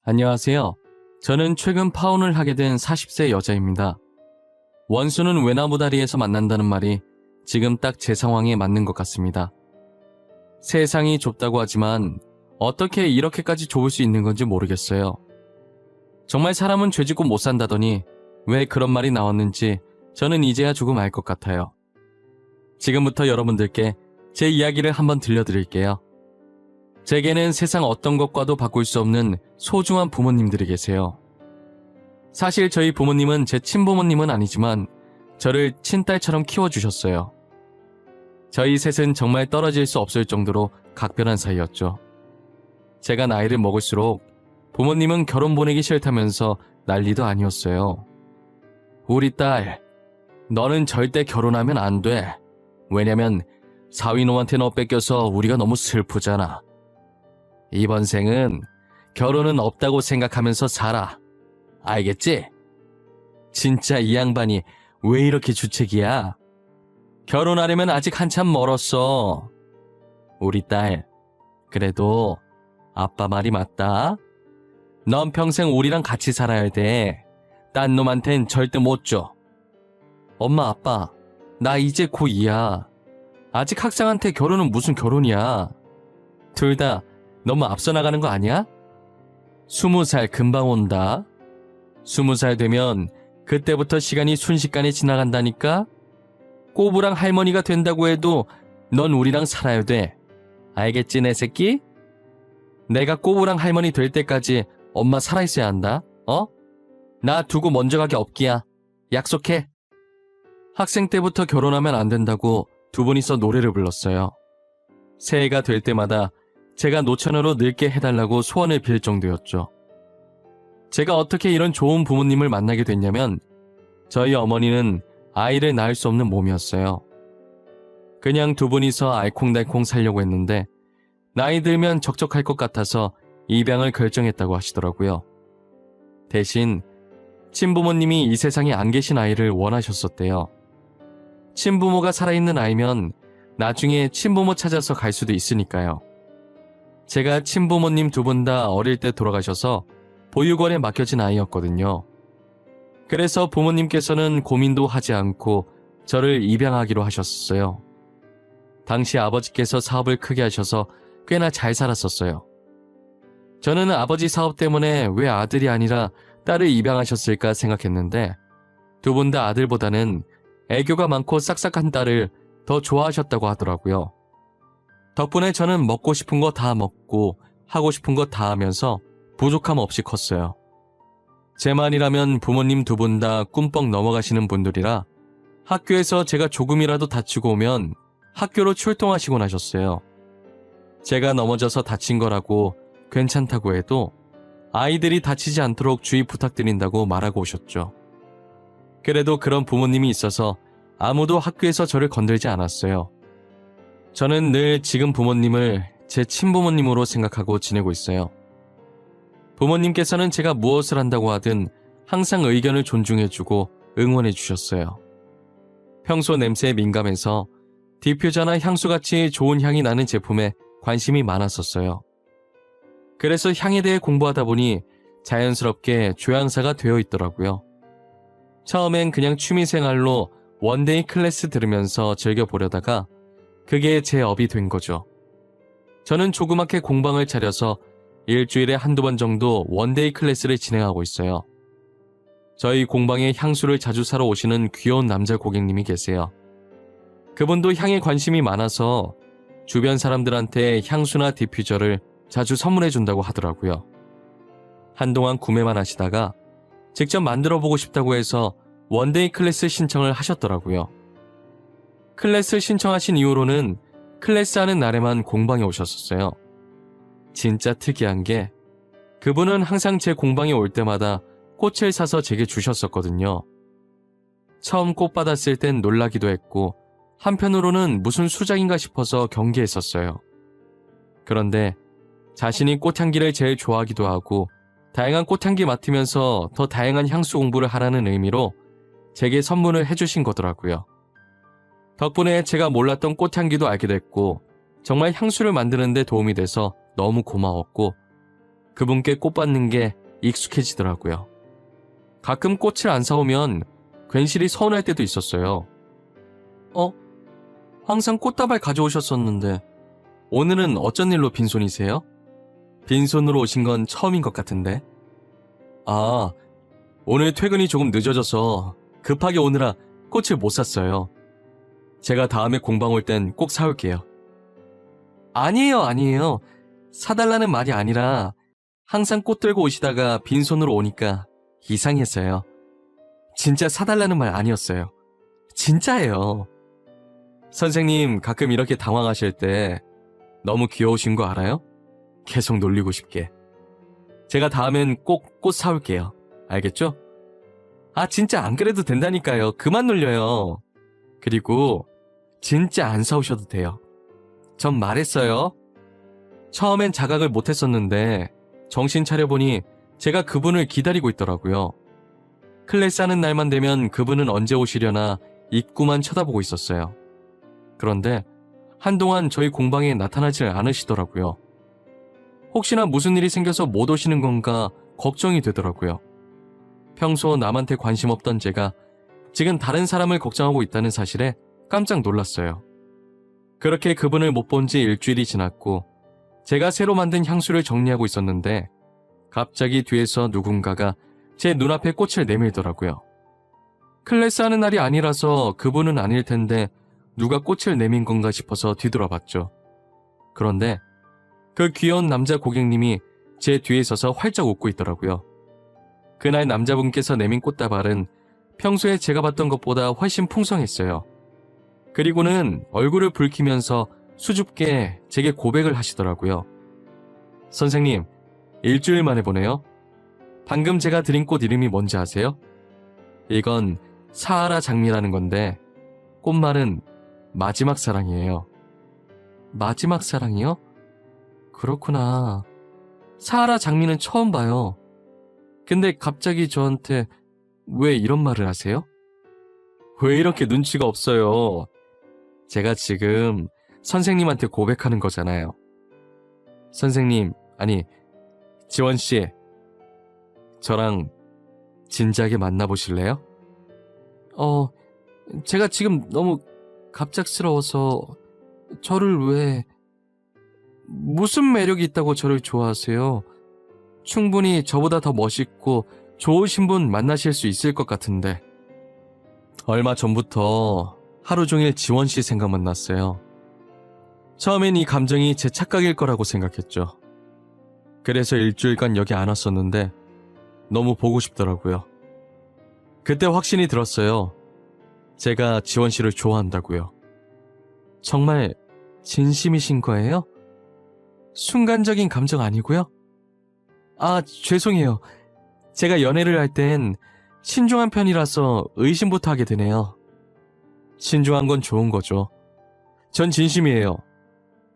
안녕하세요. 저는 최근 파혼을 하게 된 40세 여자입니다. 원수는 외나무다리에서 만난다는 말이 지금 딱 제 상황에 맞는 것 같습니다. 세상이 좁다고 하지만 어떻게 이렇게까지 좁을 수 있는 건지 모르겠어요. 정말 사람은 죄짓고 못 산다더니 왜 그런 말이 나왔는지 저는 이제야 조금 알 것 같아요. 지금부터 여러분들께 제 이야기를 한번 들려드릴게요. 제게는 세상 어떤 것과도 바꿀 수 없는 소중한 부모님들이 계세요. 사실 저희 부모님은 제 친부모님은 아니지만 저를 친딸처럼 키워주셨어요. 저희 셋은 정말 떨어질 수 없을 정도로 각별한 사이였죠. 제가 나이를 먹을수록 부모님은 결혼 보내기 싫다면서 난리도 아니었어요. 우리 딸, 너는 절대 결혼하면 안 돼. 왜냐면 사위놈한테 너 뺏겨서 우리가 너무 슬프잖아. 이번 생은 결혼은 없다고 생각하면서 살아. 알겠지? 진짜 이 양반이 왜 이렇게 주책이야? 결혼하려면 아직 한참 멀었어. 우리 딸, 그래도 아빠 말이 맞다. 넌 평생 우리랑 같이 살아야 돼. 딴 놈한텐 절대 못 줘. 엄마, 아빠, 나 이제 고2야. 아직 학생한테 결혼은 무슨 결혼이야. 둘 다 너무 앞서 나가는 거 아니야? 20살 금방 온다. 20살 되면 그때부터 시간이 순식간에 지나간다니까? 꼬부랑 할머니가 된다고 해도 넌 우리랑 살아야 돼. 알겠지, 내 새끼? 내가 꼬부랑 할머니 될 때까지 엄마 살아있어야 한다. 나 두고 먼저 가기 없기야. 약속해. 학생 때부터 결혼하면 안 된다고 두 분이서 노래를 불렀어요. 새해가 될 때마다 제가 노처녀로 늙게 해달라고 소원을 빌 정도였죠. 제가 어떻게 이런 좋은 부모님을 만나게 됐냐면 저희 어머니는 아이를 낳을 수 없는 몸이었어요. 그냥 두 분이서 알콩달콩 살려고 했는데 나이 들면 적적할 것 같아서 입양을 결정했다고 하시더라고요. 대신 친부모님이 이 세상에 안 계신 아이를 원하셨었대요. 친부모가 살아있는 아이면 나중에 친부모 찾아서 갈 수도 있으니까요. 제가 친부모님 두 분 다 어릴 때 돌아가셔서 보육원에 맡겨진 아이였거든요. 그래서 부모님께서는 고민도 하지 않고 저를 입양하기로 하셨어요. 당시 아버지께서 사업을 크게 하셔서 꽤나 잘 살았었어요. 저는 아버지 사업 때문에 왜 아들이 아니라 딸을 입양하셨을까 생각했는데 두 분 다 아들보다는 애교가 많고 싹싹한 딸을 더 좋아하셨다고 하더라고요. 덕분에 저는 먹고 싶은 거 다 먹고 하고 싶은 거 다 하면서 부족함 없이 컸어요. 제 말이라면 부모님 두 분 다 꿈뻑 넘어가시는 분들이라 학교에서 제가 조금이라도 다치고 오면 학교로 출동하시곤 하셨어요. 제가 넘어져서 다친 거라고 괜찮다고 해도 아이들이 다치지 않도록 주의 부탁드린다고 말하고 오셨죠. 그래도 그런 부모님이 있어서 아무도 학교에서 저를 건들지 않았어요. 저는 늘 지금 부모님을 제 친부모님으로 생각하고 지내고 있어요. 부모님께서는 제가 무엇을 한다고 하든 항상 의견을 존중해주고 응원해 주셨어요. 평소 냄새에 민감해서 디퓨저나 향수같이 좋은 향이 나는 제품에 관심이 많았었어요. 그래서 향에 대해 공부하다 보니 자연스럽게 조향사가 되어 있더라고요. 처음엔 그냥 취미생활로 원데이 클래스 들으면서 즐겨보려다가 그게 제 업이 된 거죠. 저는 조그맣게 공방을 차려서 일주일에 한두 번 정도 원데이 클래스를 진행하고 있어요. 저희 공방에 향수를 자주 사러 오시는 귀여운 남자 고객님이 계세요. 그분도 향에 관심이 많아서 주변 사람들한테 향수나 디퓨저를 자주 선물해 준다고 하더라고요. 한동안 구매만 하시다가 직접 만들어 보고 싶다고 해서 원데이 클래스 신청을 하셨더라고요. 클래스 신청하신 이후로는 클래스 하는 날에만 공방에 오셨었어요. 진짜 특이한 게 그분은 항상 제 공방에 올 때마다 꽃을 사서 제게 주셨었거든요. 처음 꽃 받았을 땐 놀라기도 했고 한편으로는 무슨 수작인가 싶어서 경계했었어요. 그런데 자신이 꽃향기를 제일 좋아하기도 하고 다양한 꽃향기 맡으면서 더 다양한 향수 공부를 하라는 의미로 제게 선물을 해주신 거더라고요. 덕분에 제가 몰랐던 꽃향기도 알게 됐고 정말 향수를 만드는 데 도움이 돼서 너무 고마웠고 그분께 꽃 받는 게 익숙해지더라고요. 가끔 꽃을 안 사오면 괜시리 서운할 때도 있었어요. 항상 꽃다발 가져오셨었는데 오늘은 어쩐 일로 빈손이세요? 빈손으로 오신 건 처음인 것 같은데. 아, 오늘 퇴근이 조금 늦어져서 급하게 오느라 꽃을 못 샀어요. 제가 다음에 공방 올 땐 꼭 사올게요. 아니에요. 사달라는 말이 아니라 항상 꽃 들고 오시다가 빈손으로 오니까 이상했어요. 진짜 사달라는 말 아니었어요. 진짜예요. 선생님 가끔 이렇게 당황하실 때 너무 귀여우신 거 알아요? 계속 놀리고 싶게. 제가 다음엔 꼭 꽃 사올게요. 알겠죠? 진짜 안 그래도 된다니까요. 그만 놀려요. 그리고 진짜 안 사오셔도 돼요. 전 말했어요. 처음엔 자각을 못했었는데 정신 차려보니 제가 그분을 기다리고 있더라고요. 클래스 하는 날만 되면 그분은 언제 오시려나 입구만 쳐다보고 있었어요. 그런데 한동안 저희 공방에 나타나질 않으시더라고요. 혹시나 무슨 일이 생겨서 못 오시는 건가 걱정이 되더라고요. 평소 남한테 관심 없던 제가 지금 다른 사람을 걱정하고 있다는 사실에 깜짝 놀랐어요. 그렇게 그분을 못 본 지 일주일이 지났고 제가 새로 만든 향수를 정리하고 있었는데 갑자기 뒤에서 누군가가 제 눈앞에 꽃을 내밀더라고요. 클래스 하는 날이 아니라서 그분은 아닐 텐데 누가 꽃을 내민 건가 싶어서 뒤돌아봤죠. 그런데 그 귀여운 남자 고객님이 제 뒤에 서서 활짝 웃고 있더라고요. 그날 남자분께서 내민 꽃다발은 평소에 제가 봤던 것보다 훨씬 풍성했어요. 그리고는 얼굴을 붉히면서 수줍게 제게 고백을 하시더라고요. 선생님, 일주일 만에 보네요. 방금 제가 드린 꽃 이름이 뭔지 아세요? 이건 사하라 장미라는 건데 꽃말은 마지막 사랑이에요. 마지막 사랑이요? 그렇구나. 사하라 장미는 처음 봐요. 근데 갑자기 저한테 왜 이런 말을 하세요? 왜 이렇게 눈치가 없어요? 제가 지금 선생님한테 고백하는 거잖아요. 선생님, 아니, 지원씨, 저랑 진지하게 만나보실래요? 제가 지금 너무 갑작스러워서 저를 왜... 무슨 매력이 있다고 저를 좋아하세요? 충분히 저보다 더 멋있고 좋으신 분 만나실 수 있을 것 같은데. 얼마 전부터 하루 종일 지원씨 생각만 났어요. 처음엔 이 감정이 제 착각일 거라고 생각했죠. 그래서 일주일간 여기 안 왔었는데 너무 보고 싶더라고요. 그때 확신이 들었어요. 제가 지원씨를 좋아한다고요. 정말 진심이신 거예요? 순간적인 감정 아니고요? 죄송해요. 제가 연애를 할 땐 신중한 편이라서 의심부터 하게 되네요. 신중한 건 좋은 거죠. 전 진심이에요.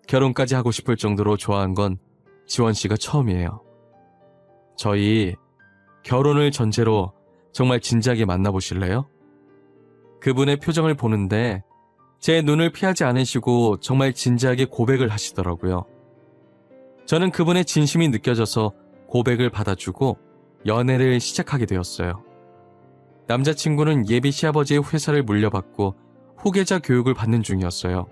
결혼까지 하고 싶을 정도로 좋아한 건 지원씨가 처음이에요. 저희 결혼을 전제로 정말 진지하게 만나보실래요? 그분의 표정을 보는데 제 눈을 피하지 않으시고 정말 진지하게 고백을 하시더라고요. 저는 그분의 진심이 느껴져서 고백을 받아주고 연애를 시작하게 되었어요. 남자친구는 예비 시아버지의 회사를 물려받고 후계자 교육을 받는 중이었어요.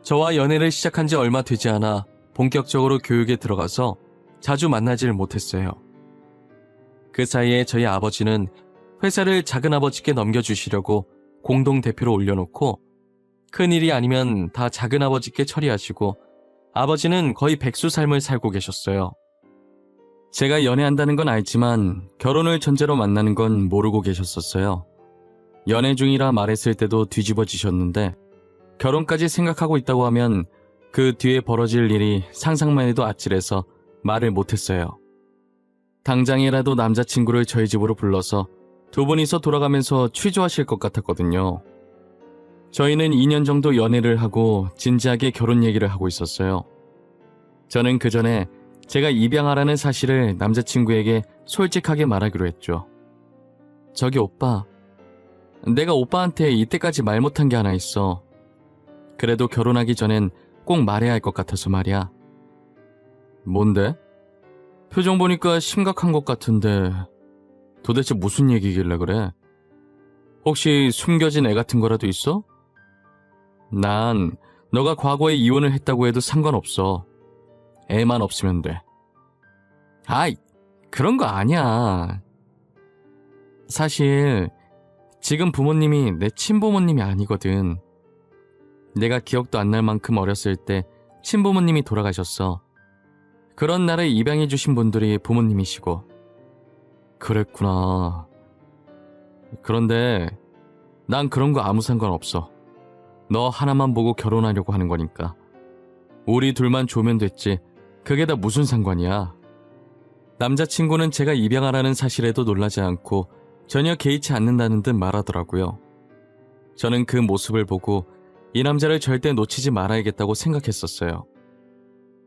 저와 연애를 시작한 지 얼마 되지 않아 본격적으로 교육에 들어가서 자주 만나지를 못했어요. 그 사이에 저희 아버지는 회사를 작은아버지께 넘겨주시려고 공동대표로 올려놓고 큰일이 아니면 다 작은아버지께 처리하시고 아버지는 거의 백수 삶을 살고 계셨어요. 제가 연애한다는 건 알지만 결혼을 전제로 만나는 건 모르고 계셨었어요. 연애 중이라 말했을 때도 뒤집어지셨는데 결혼까지 생각하고 있다고 하면 그 뒤에 벌어질 일이 상상만 해도 아찔해서 말을 못했어요. 당장이라도 남자친구를 저희 집으로 불러서 두 분이서 돌아가면서 취조하실 것 같았거든요. 저희는 2년 정도 연애를 하고 진지하게 결혼 얘기를 하고 있었어요. 저는 그 전에 제가 입양하라는 사실을 남자친구에게 솔직하게 말하기로 했죠. 저기 오빠, 내가 오빠한테 이때까지 말 못한 게 하나 있어. 그래도 결혼하기 전엔 꼭 말해야 할 것 같아서 말이야. 뭔데? 표정 보니까 심각한 것 같은데 도대체 무슨 얘기길래 그래? 혹시 숨겨진 애 같은 거라도 있어? 난 너가 과거에 이혼을 했다고 해도 상관없어. 애만 없으면 돼. 아이, 그런 거 아니야. 사실 지금 부모님이 내 친부모님이 아니거든. 내가 기억도 안 날 만큼 어렸을 때 친부모님이 돌아가셨어. 그런 날에 입양해 주신 분들이 부모님이시고. 그랬구나. 그런데 난 그런 거 아무 상관없어. 너 하나만 보고 결혼하려고 하는 거니까. 우리 둘만 좋으면 됐지. 그게 다 무슨 상관이야. 남자친구는 제가 입양하라는 사실에도 놀라지 않고 전혀 개의치 않는다는 듯 말하더라고요. 저는 그 모습을 보고 이 남자를 절대 놓치지 말아야겠다고 생각했었어요.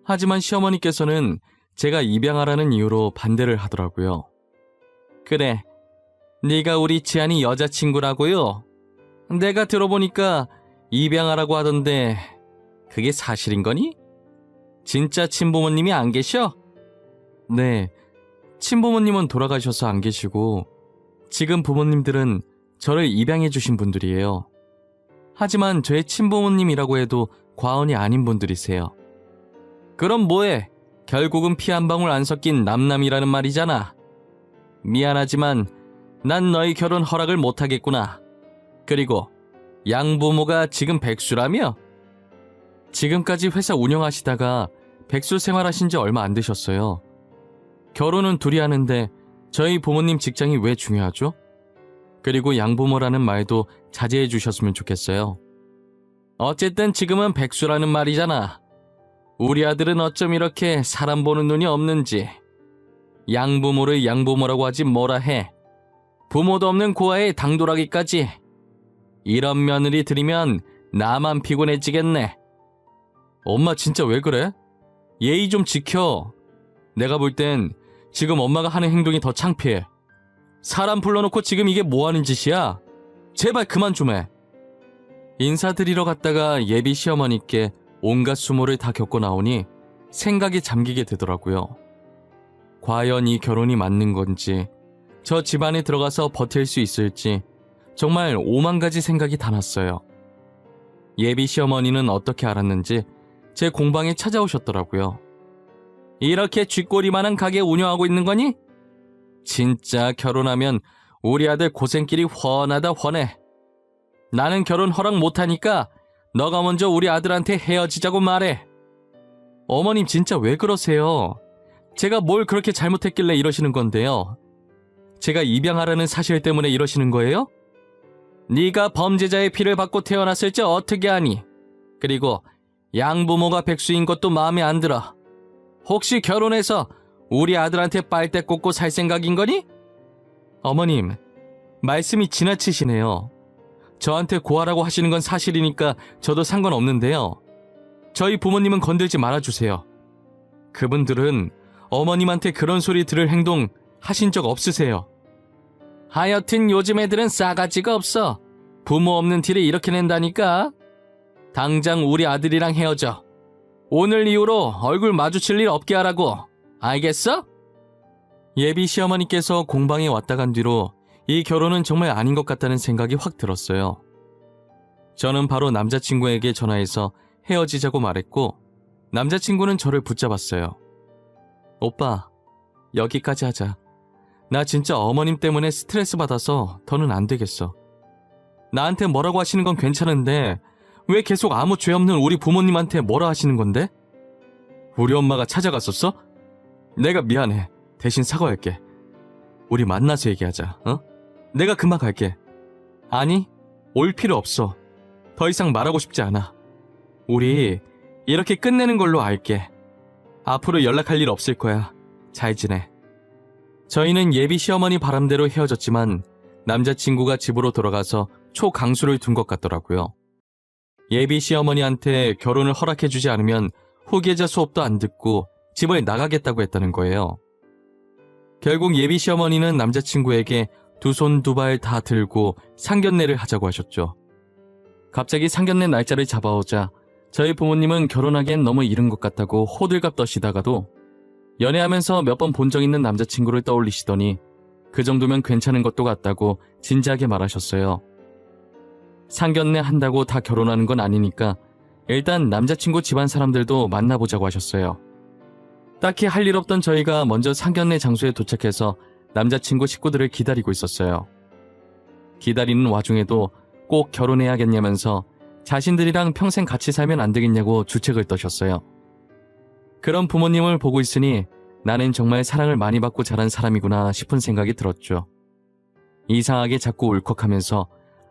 하지만 시어머니께서는 제가 입양하라는 이유로 반대를 하더라고요. 그래, 네가 우리 지안이 여자친구라고요? 내가 들어보니까 입양하라고 하던데 그게 사실인 거니? 진짜 친부모님이 안 계셔? 네, 친부모님은 돌아가셔서 안 계시고 지금 부모님들은 저를 입양해 주신 분들이에요. 하지만 저의 친부모님이라고 해도 과언이 아닌 분들이세요. 그럼 뭐해? 결국은 피 한 방울 안 섞인 남남이라는 말이잖아. 미안하지만 난 너희 결혼 허락을 못하겠구나. 그리고 양부모가 지금 백수라며? 지금까지 회사 운영하시다가 백수 생활하신 지 얼마 안 되셨어요. 결혼은 둘이 하는데 저희 부모님 직장이 왜 중요하죠? 그리고 양부모라는 말도 자제해 주셨으면 좋겠어요. 어쨌든 지금은 백수라는 말이잖아. 우리 아들은 어쩜 이렇게 사람 보는 눈이 없는지. 양부모를 양부모라고 하지 뭐라 해. 부모도 없는 고아의 당돌하기까지. 이런 며느리 들이면 나만 피곤해지겠네. 엄마 진짜 왜 그래? 예의 좀 지켜. 내가 볼 땐 지금 엄마가 하는 행동이 더 창피해. 사람 불러놓고 지금 이게 뭐하는 짓이야? 제발 그만 좀 해. 인사드리러 갔다가 예비 시어머니께 온갖 수모를 다 겪고 나오니 생각이 잠기게 되더라고요. 과연 이 결혼이 맞는 건지, 저 집안에 들어가서 버틸 수 있을지 정말 5만 가지 생각이 다 났어요. 예비 시어머니는 어떻게 알았는지 제 공방에 찾아오셨더라고요. 이렇게 쥐꼬리만한 가게 운영하고 있는 거니? 진짜 결혼하면 우리 아들 고생길이 훤하다 훤해. 나는 결혼 허락 못하니까 너가 먼저 우리 아들한테 헤어지자고 말해. 어머님 진짜 왜 그러세요? 제가 뭘 그렇게 잘못했길래 이러시는 건데요? 제가 입양하라는 사실 때문에 이러시는 거예요? 네가 범죄자의 피를 받고 태어났을지 어떻게 아니? 그리고 양부모가 백수인 것도 마음에 안 들어. 혹시 결혼해서 우리 아들한테 빨대 꽂고 살 생각인 거니? 어머님, 말씀이 지나치시네요. 저한테 고아라고 하시는 건 사실이니까 저도 상관없는데요. 저희 부모님은 건들지 말아주세요. 그분들은 어머님한테 그런 소리 들을 행동 하신 적 없으세요. 하여튼 요즘 애들은 싸가지가 없어. 부모 없는 티를 이렇게 낸다니까. 당장 우리 아들이랑 헤어져. 오늘 이후로 얼굴 마주칠 일 없게 하라고. 알겠어? 예비 시어머니께서 공방에 왔다 간 뒤로 이 결혼은 정말 아닌 것 같다는 생각이 확 들었어요. 저는 바로 남자친구에게 전화해서 헤어지자고 말했고 남자친구는 저를 붙잡았어요. 오빠, 여기까지 하자. 나 진짜 어머님 때문에 스트레스 받아서 더는 안 되겠어. 나한테 뭐라고 하시는 건 괜찮은데 왜 계속 아무 죄 없는 우리 부모님한테 뭐라 하시는 건데? 우리 엄마가 찾아갔었어? 내가 미안해. 대신 사과할게. 우리 만나서 얘기하자, 어? 내가 금방 갈게. 아니, 올 필요 없어. 더 이상 말하고 싶지 않아. 우리 이렇게 끝내는 걸로 할게. 앞으로 연락할 일 없을 거야. 잘 지내. 저희는 예비 시어머니 바람대로 헤어졌지만 남자친구가 집으로 돌아가서 초강수를 둔 것 같더라고요. 예비 시어머니한테 결혼을 허락해주지 않으면 후계자 수업도 안 듣고 집을 나가겠다고 했다는 거예요. 결국 예비 시어머니는 남자친구에게 두 손 두 발 다 들고 상견례를 하자고 하셨죠. 갑자기 상견례 날짜를 잡아오자 저희 부모님은 결혼하기엔 너무 이른 것 같다고 호들갑 떠시다가도 연애하면서 몇 번 본 적 있는 남자친구를 떠올리시더니 그 정도면 괜찮은 것도 같다고 진지하게 말하셨어요. 상견례 한다고 다 결혼하는 건 아니니까 일단 남자친구 집안 사람들도 만나보자고 하셨어요. 딱히 할 일 없던 저희가 먼저 상견례 장소에 도착해서 남자친구 식구들을 기다리고 있었어요. 기다리는 와중에도 꼭 결혼해야겠냐면서 자신들이랑 평생 같이 살면 안 되겠냐고 주책을 떠셨어요. 그런 부모님을 보고 있으니 나는 정말 사랑을 많이 받고 자란 사람이구나 싶은 생각이 들었죠. 이상하게 자꾸 울컥하면서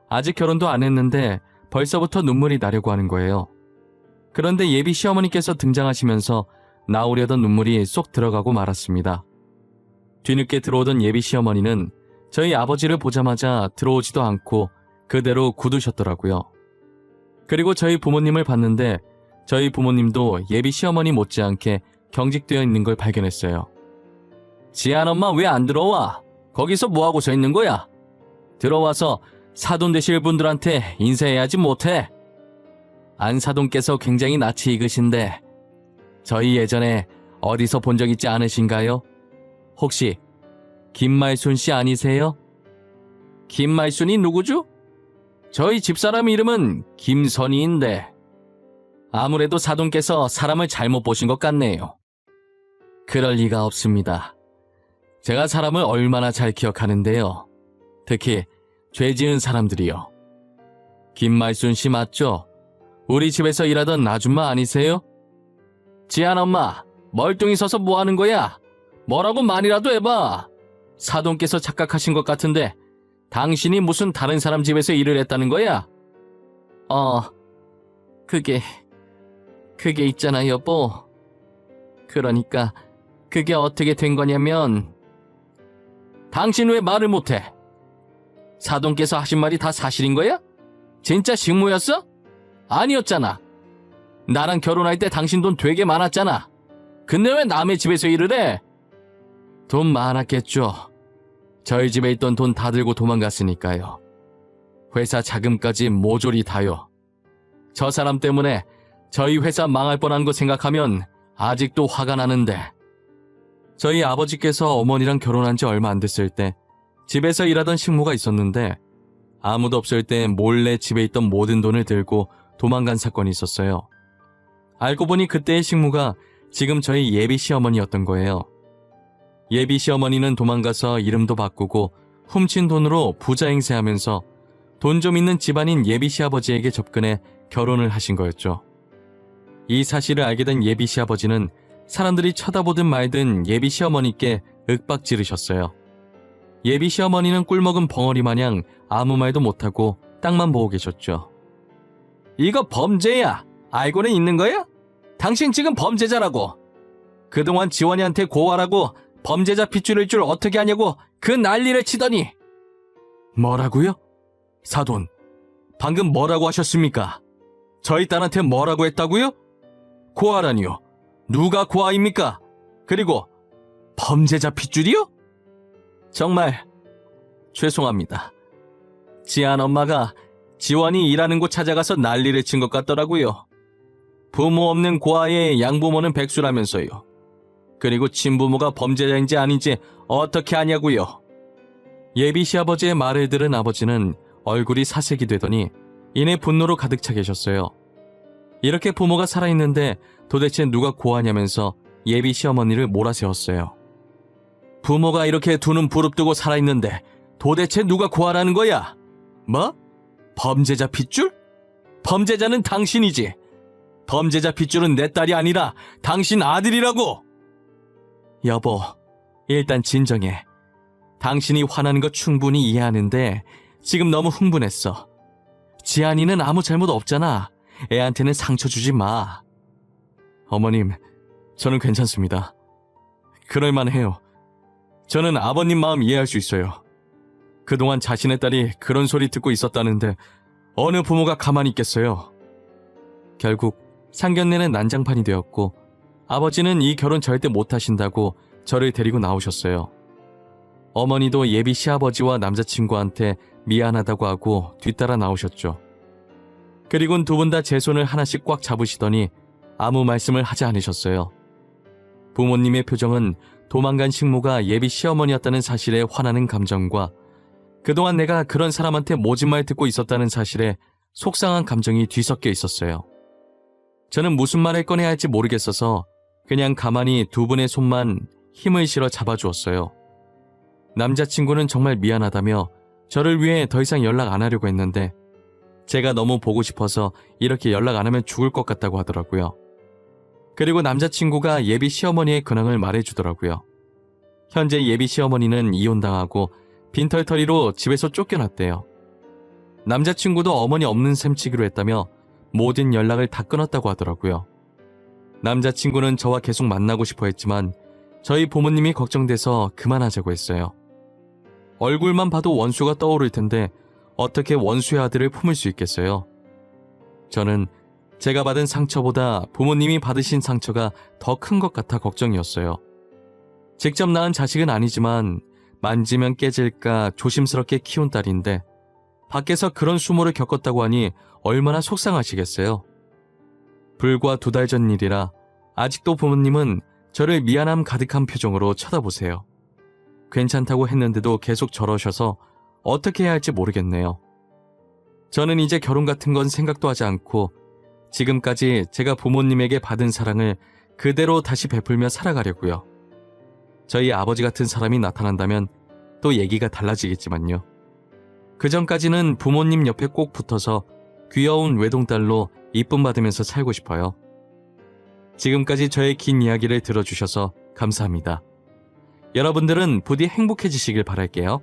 아직 결혼도 안 했는데 벌써부터 눈물이 나려고 하는 거예요. 그런데 예비 시어머니께서 등장하시면서 나오려던 눈물이 쏙 들어가고 말았습니다. 뒤늦게 들어오던 예비 시어머니는 저희 아버지를 보자마자 들어오지도 않고 그대로 굳으셨더라고요. 그리고 저희 부모님을 봤는데 저희 부모님도 예비 시어머니 못지않게 경직되어 있는 걸 발견했어요. 지안 엄마 왜 안 들어와? 거기서 뭐하고 서 있는 거야? 들어와서 사돈 되실 분들한테 인사해야지 못해. 안사돈께서 굉장히 낯이 익으신데 저희 예전에 어디서 본 적 있지 않으신가요? 혹시 김말순 씨 아니세요? 김말순이 누구죠? 저희 집사람 이름은 김선희인데 아무래도 사돈께서 사람을 잘못 보신 것 같네요. 그럴 리가 없습니다. 제가 사람을 얼마나 잘 기억하는데요. 특히 죄 지은 사람들이요. 김말순 씨 맞죠? 우리 집에서 일하던 아줌마 아니세요? 지안 엄마, 멀뚱히 서서 뭐 하는 거야? 뭐라고 말이라도 해봐. 사돈께서 착각하신 것 같은데 당신이 무슨 다른 사람 집에서 일을 했다는 거야? 그게 있잖아 여보. 그러니까 그게 어떻게 된 거냐면 당신 왜 말을 못해? 사돈께서 하신 말이 다 사실인 거야? 진짜 식모였어? 아니었잖아. 나랑 결혼할 때 당신 돈 되게 많았잖아. 근데 왜 남의 집에서 일을 해? 돈 많았겠죠. 저희 집에 있던 돈 다 들고 도망갔으니까요. 회사 자금까지 모조리 다요. 저 사람 때문에 저희 회사 망할 뻔한 거 생각하면 아직도 화가 나는데. 저희 아버지께서 어머니랑 결혼한 지 얼마 안 됐을 때 집에서 일하던 식모가 있었는데 아무도 없을 때 몰래 집에 있던 모든 돈을 들고 도망간 사건이 있었어요. 알고 보니 그때의 식모가 지금 저희 예비 시어머니였던 거예요. 예비 시어머니는 도망가서 이름도 바꾸고 훔친 돈으로 부자 행세하면서 돈 좀 있는 집안인 예비 시아버지에게 접근해 결혼을 하신 거였죠. 이 사실을 알게 된 예비 시아버지는 사람들이 쳐다보든 말든 예비 시어머니께 윽박 지르셨어요. 예비 시어머니는 꿀먹은 벙어리 마냥 아무 말도 못하고 땅만 보고 계셨죠. 이거 범죄야. 알고는 있는 거야? 당신 지금 범죄자라고. 그동안 지원이한테 고발하고 범죄자 핏줄일 줄 어떻게 아냐고 그 난리를 치더니. 뭐라고요? 사돈, 방금 뭐라고 하셨습니까? 저희 딸한테 뭐라고 했다고요? 고아라니요. 누가 고아입니까? 그리고 범죄자 핏줄이요? 정말 죄송합니다. 지안 엄마가 지원이 일하는 곳 찾아가서 난리를 친 것 같더라고요. 부모 없는 고아의 양부모는 백수라면서요. 그리고 친부모가 범죄자인지 아닌지 어떻게 아냐고요. 예비 시아버지의 말을 들은 아버지는 얼굴이 사색이 되더니 이내 분노로 가득 차 계셨어요. 이렇게 부모가 살아있는데 도대체 누가 고아냐면서 예비 시어머니를 몰아세웠어요. 부모가 이렇게 두 눈 부릅뜨고 살아있는데 도대체 누가 고아라는 거야? 뭐? 범죄자 핏줄? 범죄자는 당신이지. 범죄자 핏줄은 내 딸이 아니라 당신 아들이라고. 여보, 일단 진정해. 당신이 화나는 거 충분히 이해하는데 지금 너무 흥분했어. 지안이는 아무 잘못 없잖아. 애한테는 상처 주지 마. 어머님, 저는 괜찮습니다. 그럴만해요. 저는 아버님 마음 이해할 수 있어요. 그동안 자신의 딸이 그런 소리 듣고 있었다는데 어느 부모가 가만히 있겠어요. 결국 상견례는 난장판이 되었고 아버지는 이 결혼 절대 못하신다고 저를 데리고 나오셨어요. 어머니도 예비 시아버지와 남자친구한테 미안하다고 하고 뒤따라 나오셨죠. 그리곤 두 분 다 제 손을 하나씩 꽉 잡으시더니 아무 말씀을 하지 않으셨어요. 부모님의 표정은 도망간 식모가 예비 시어머니였다는 사실에 화나는 감정과 그동안 내가 그런 사람한테 모진 말 듣고 있었다는 사실에 속상한 감정이 뒤섞여 있었어요. 저는 무슨 말을 꺼내야 할지 모르겠어서 그냥 가만히 두 분의 손만 힘을 실어 잡아주었어요. 남자친구는 정말 미안하다며 저를 위해 더 이상 연락 안 하려고 했는데 제가 너무 보고 싶어서 이렇게 연락 안 하면 죽을 것 같다고 하더라고요. 그리고 남자친구가 예비 시어머니의 근황을 말해주더라고요. 현재 예비 시어머니는 이혼당하고 빈털터리로 집에서 쫓겨났대요. 남자친구도 어머니 없는 셈치기로 했다며 모든 연락을 다 끊었다고 하더라고요. 남자친구는 저와 계속 만나고 싶어 했지만 저희 부모님이 걱정돼서 그만하자고 했어요. 얼굴만 봐도 원수가 떠오를 텐데 어떻게 원수의 아들을 품을 수 있겠어요? 저는 제가 받은 상처보다 부모님이 받으신 상처가 더 큰 것 같아 걱정이었어요. 직접 낳은 자식은 아니지만 만지면 깨질까 조심스럽게 키운 딸인데 밖에서 그런 수모를 겪었다고 하니 얼마나 속상하시겠어요? 불과 2달 전 일이라 아직도 부모님은 저를 미안함 가득한 표정으로 쳐다보세요. 괜찮다고 했는데도 계속 저러셔서 어떻게 해야 할지 모르겠네요. 저는 이제 결혼 같은 건 생각도 하지 않고 지금까지 제가 부모님에게 받은 사랑을 그대로 다시 베풀며 살아가려고요. 저희 아버지 같은 사람이 나타난다면 또 얘기가 달라지겠지만요. 그전까지는 부모님 옆에 꼭 붙어서 귀여운 외동딸로 이쁨 받으면서 살고 싶어요. 지금까지 저의 긴 이야기를 들어주셔서 감사합니다. 여러분들은 부디 행복해지시길 바랄게요.